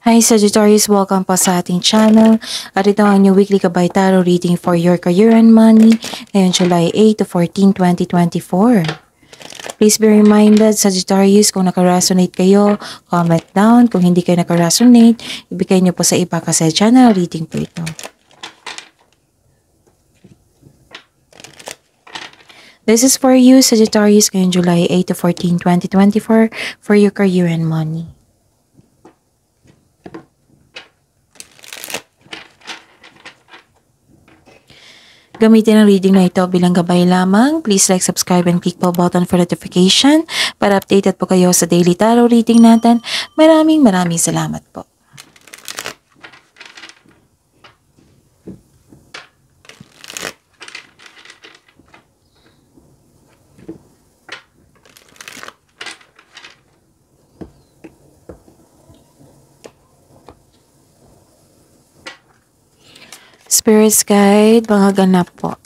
Hi Sagittarius, welcome po sa ating channel. At ito ang inyong weekly Gabay Tarot reading for your career and money ngayon July 8 to 14, 2024. Please be reminded, Sagittarius, kung naka-resonate kayo, comment down. Kung hindi kayo naka-resonate, ibigay niyo po sa iba kasi channel reading po ito. This is for you, Sagittarius, ngayon July 8 to 14, 2024 for your career and money. Gamitin ang reading na ito bilang gabay lamang. Please like, subscribe, and click bell button for notification para updated po kayo sa daily tarot reading natin. Maraming salamat po. Spirits Guide, mga ganap po.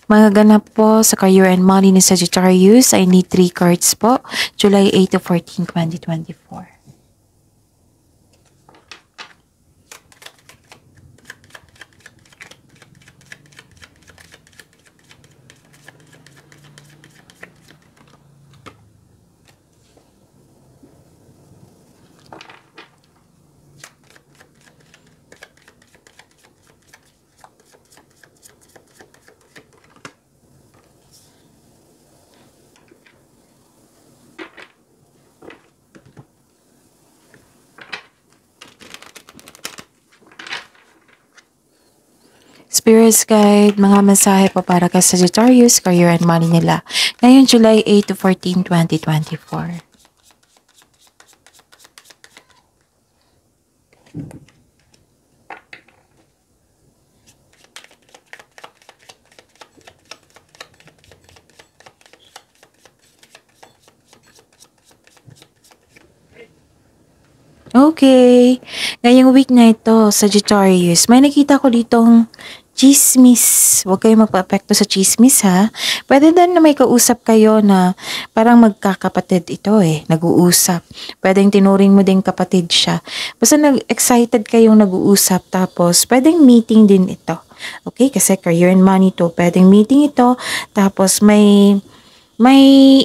Mga ganap po sa career and money ni Sagittarius. I need 3 cards po. July 8 to 14, 2024. Spirits Guide, mga mensahe po para kay Sagittarius, career and money nila. Ngayon, July 8 to 14, 2024. Okay. Ngayong week na ito, Sagittarius, may nakita ko ditong chismis. Huwag kayo magpa-apekto sa chismis, ha? Pwede din na may kausap kayo na parang magkakapatid ito nag-uusap. Pwedeng tinuring mo din kapatid siya. Basta excited kayong nag-uusap tapos pwedeng meeting din ito. Okay? Kasi career and money to. Pwedeng meeting ito tapos may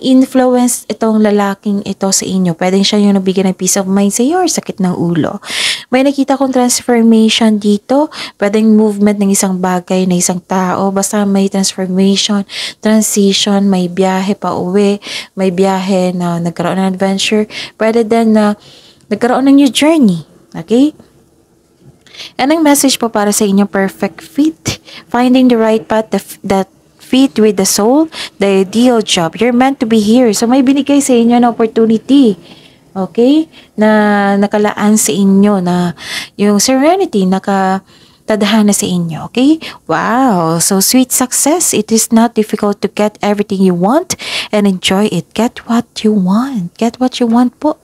influence itong lalaking ito sa inyo. Pwedeng siya yung nabigyan ng peace of mind sa iyo or sakit ng ulo. May nakita kong transformation dito. Pwedeng movement ng isang bagay na isang tao. Basta may transformation, transition, may biyahe pa uwi, may biyahe na nagkaroon ng adventure. Pwede din na nagkaroon ng new journey. Okay? And ang message po para sa inyo, perfect fit. Finding the right path that fit with the soul, the ideal job. You're meant to be here. So may binigay sa inyo na opportunity. Okay? Na nakalaan sa inyo na yung serenity nakatadhana sa inyo. Okay? Wow! So sweet success. It is not difficult to get everything you want and enjoy it. Get what you want. Get what you want po.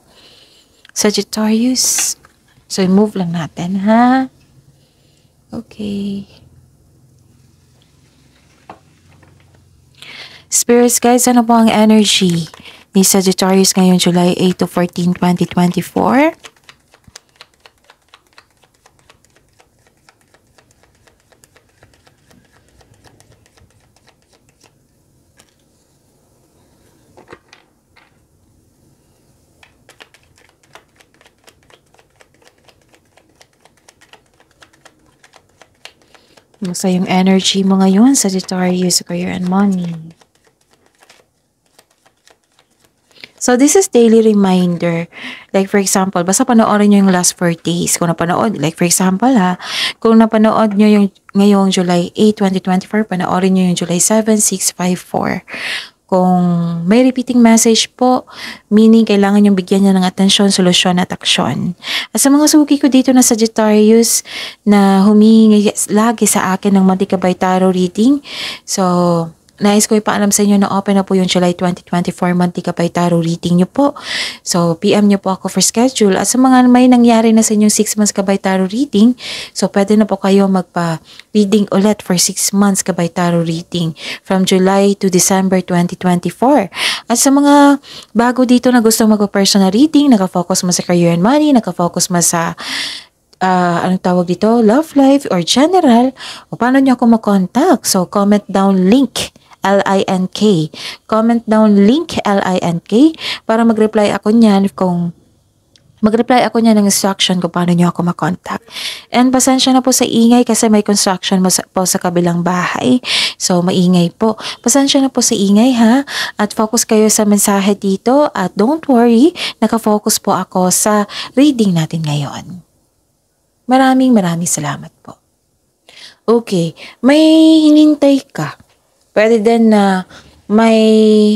Sagittarius. So move lang natin, ha? Okay. Spirits guys, ano po ang energy ni Sagittarius ngayon July 8 to 14, 2024? Musta yung energy mo ngayon, Sagittarius, career and money? So, this is daily reminder. Like, for example, basta panoorin nyo yung last 4 days. Kung napanood, like, for example, kung napanood nyo yung ngayong July 8, 2024, panoorin nyo yung July 7, 6, 5, 4. Kung may repeating message po, meaning kailangan yung bigyan niya ng atensyon, solusyon, at aksyon. At sa mga suki ko dito na Sagittarius na humihingi lagi sa akin ng Monthly Gabay Tarot reading, so, nais ko ipaalam sa inyo na open na po yung July 2024 monthly Gabay Tarot reading nyo po. So, PM nyo po ako for schedule. At sa mga may nangyari na sa inyong 6 months Gabay Tarot reading, so pwede na po kayo magpa-reading ulit for 6 months Gabay Tarot reading from July to December 2024. At sa mga bago dito na gusto magpa-personal reading, nakafocus mo sa career and money, nakafocus mo sa anong tawag dito, love life or general, o paano nyo ako makontak? So, comment down link, L-I-N-K. Comment down link, L-I-N-K, para mag-reply ako niyan ng instruction kung paano nyo ako makontak. And pasensya na po sa ingay kasi may construction po sa kabilang bahay. So, maingay po. Pasensya na po sa ingay ha. At focus kayo sa mensahe dito. At don't worry, nakafocus po ako sa reading natin ngayon. Maraming salamat po. Okay, may hinintay ka. Pwede din na may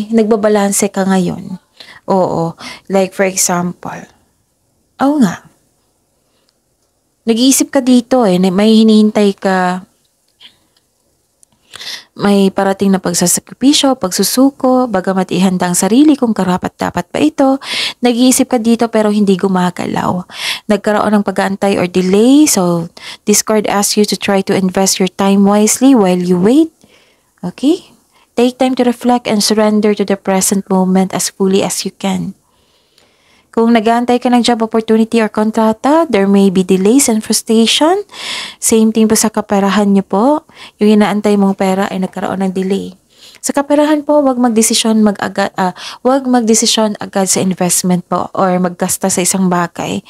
nagbabalanse ka ngayon. Oo, like for example, nga, nag-iisip ka dito may hinihintay ka, may parating na pagsasakripisyo, pagsusuko, bagamat ihanda ang sarili kung karapat-dapat pa ito. Nag-iisip ka dito pero hindi gumagalaw. Nagkaroon ng pag-aantay or delay, so this card asks you to try to invest your time wisely while you wait. Okay? Take time to reflect and surrender to the present moment as fully as you can. Kung nag-aantay ka ng job opportunity or kontrata, there may be delays and frustration. Same thing po sa kaperahan niyo po. Yung inaantay mong pera ay nagkaroon ng delay. Sa kaperahan po, wag magdesisyon agad sa investment po or maggasta sa isang bagay.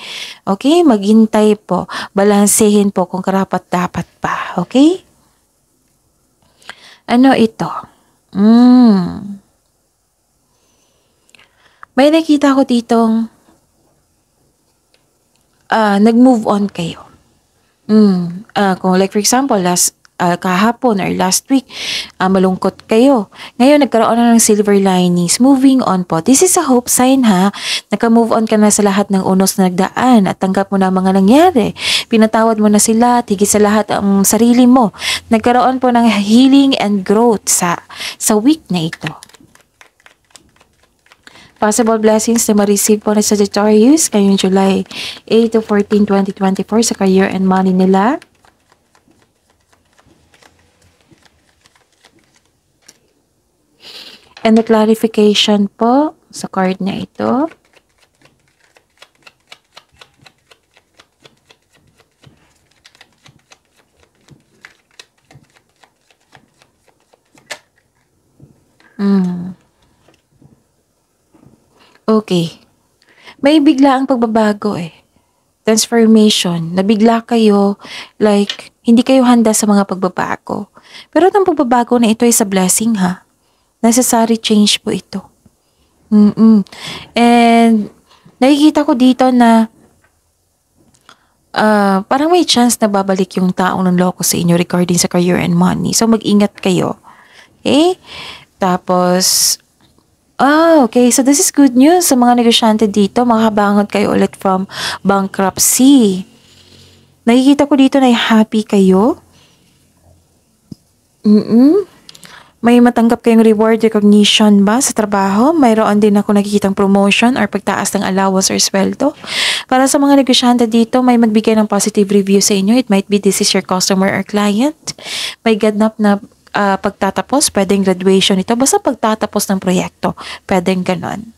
Okay? Maghintay po. Balansehin po kung karapat-dapat pa. Okay? Ano ito? May nakita ko ditong nag-move on kayo. Kung like for example, kahapon or last week, malungkot kayo. Ngayon, nagkaroon na ng silver linings. Moving on po. This is a hope sign ha. Naka-move on ka na sa lahat ng unos na nagdaan at tanggap mo na mga nangyari. Pinatawad mo na sila, tigil sa lahat ang sarili mo. Nagkaroon po ng healing and growth sa week na ito. Possible blessings na ma-receive po na Sagittarius ngayong July 8 to 14, 2024 sa career and money nila. And the clarification po sa card na ito. Okay. May bigla ang pagbabago Transformation. Nabigla kayo, like, hindi kayo handa sa mga pagbabago. Pero itong pagbabago na ito ay sa blessing ha. Necessary change po ito. And, nakikita ko dito na parang may chance na babalik yung taong nanloko sa inyo regarding sa career and money. So, mag-ingat kayo. Okay? Tapos, okay. So, this is good news sa mga negosyante dito. Makabangon kayo ulit from bankruptcy. Nakikita ko dito na happy kayo. May matanggap kayong reward, recognition ba sa trabaho? Mayroon din ako nakikitang promotion or pagtaas ng allowance or sweldo. Para sa mga negosyante dito, may magbigay ng positive review sa inyo. It might be this is your customer or client. May ganap na pagtatapos, pwedeng graduation ito. Basta pagtatapos ng proyekto, pwedeng ganon.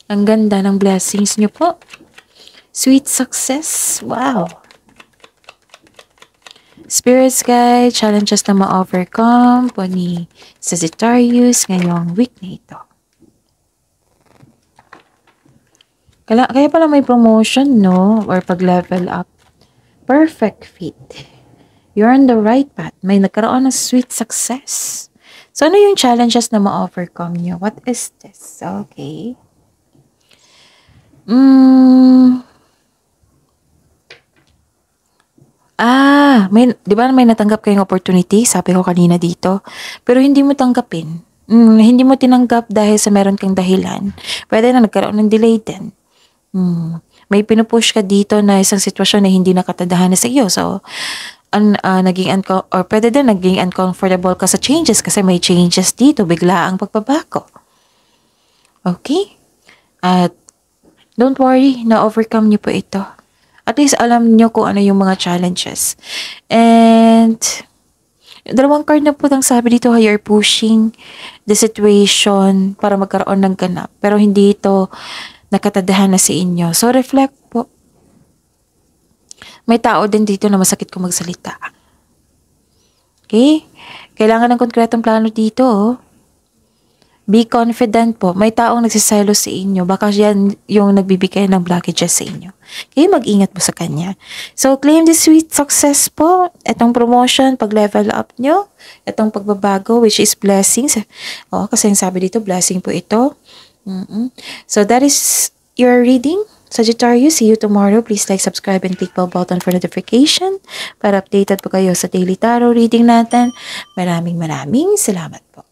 Ang ganda ng blessings nyo po. Sweet success. Wow. Spirits guide, challenges na ma-overcome po ni Sagittarius ngayong week na ito. Kaya pala may promotion, no? Or pag-level up. Perfect fit. You're on the right path. May nagkaroon ng sweet success. So, ano yung challenges na ma-overcome nyo? What is this? Okay. Di ba may natanggap kayong opportunity? Sabi ko kanina dito. Pero hindi mo tanggapin. Hindi mo tinanggap dahil sa meron kang dahilan. Pwede na nagkaroon ng delay din. May pinupush ka dito na isang sitwasyon na hindi nakatadahan na sa iyo. So, or pwede din naging uncomfortable ka sa changes kasi may changes dito, bigla ang pagbabago. Okay? At don't worry, na-overcome niyo po ito. At least alam niyo kung ano yung mga challenges. And dalawang card na po ang sabi dito, you're pushing the situation para magkaroon ng ganap. Pero hindi ito nakatadahan na sa inyo. So, reflect po. May tao din dito na masakit kung magsalita. Okay? Kailangan ng konkretong plano dito. Be confident po. May taong nagsiselos sa inyo. Baka yan yung nagbibigay ng blockages sa inyo. Okay? Mag-ingat po sa kanya. So, claim the sweet success po. Itong promotion, pag-level up nyo. Itong pagbabago, which is blessings. Kasi yung sabi dito, blessing po ito. So, that is your reading. Sagittarius, see you tomorrow. Please like, subscribe, and click bell button for notification para updated po kayo sa daily tarot reading natin. Maraming salamat po.